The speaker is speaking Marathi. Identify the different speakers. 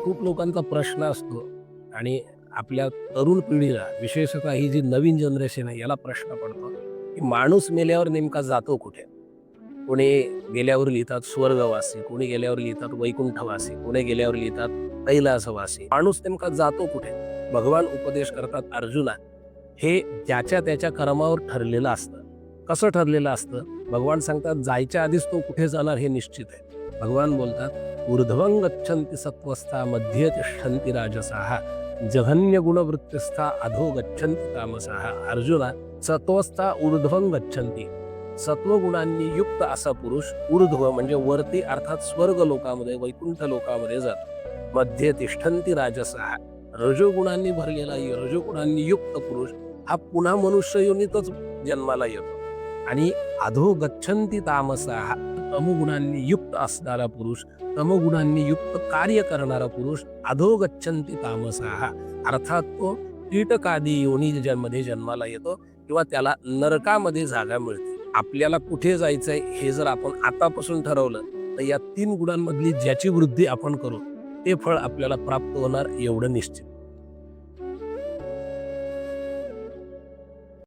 Speaker 1: खूप लोकांचा प्रश्न असतो आणि आपल्या तरुण पिढीला विशेषतः ही जी नवीन जनरेशन आहे याला प्रश्न पडतो की माणूस मेल्यावर नेमका जातो कुठे. कोणी गेल्यावर लिहितात स्वर्गवासी, कोणी गेल्यावर लिहितात वैकुंठवासी, कोणी गेल्यावर लिहितात कैलासवासी. माणूस नेमका जातो कुठे? भगवान उपदेश करतात अर्जुना, हे ज्याच्या त्याच्या कर्मावर ठरलेलं असतं. कसं ठरलेलं असतं? भगवान सांगतात जायच्या आधीच तो कुठे जाणार हे निश्चित आहे. भगवान बोलतात ऊर्ध्वं गच्छन्ति सत्त्वस्था मध्ये तिष्ठन्ति राजसाः जघन्य गुणवृत्तिस्था अधो गच्छन्ति तामसाः. अर्जुना, सत्वस्था ऊर्ध्वं गच्छन्ति, सत्वगुणांनी युक्त असा पुरुष ऊर्ध्व म्हणजे वरती अर्थात स्वर्ग लोकामध्ये वैकुंठ लोकामध्ये जातो. मध्ये तिष्ठन्ति राजसाः, रजोगुणांनी भरलेला रजोगुणांनी युक्त पुरुष हा पुन्हा मनुष्य योनीतच जन्माला येतो. आणि अधो गच्छन्ति तामसाः, तमोगुणांनी युक्त असणारा पुरुष, तमोगुणांनी युक्त कार्य करणारा पुरुष अधो गच्छन्ति तामसाः, अर्थात तो कीटकादी योनीमध्ये जन्माला येतो किंवा त्याला नरकामध्ये जागा मिळते. आपल्याला कुठे जायचंय हे जर आपण आतापासून ठरवलं तर या 3 गुणांमधली ज्याची वृद्धी आपण करू ते फळ आपल्याला प्राप्त होणार एवढं निश्चित.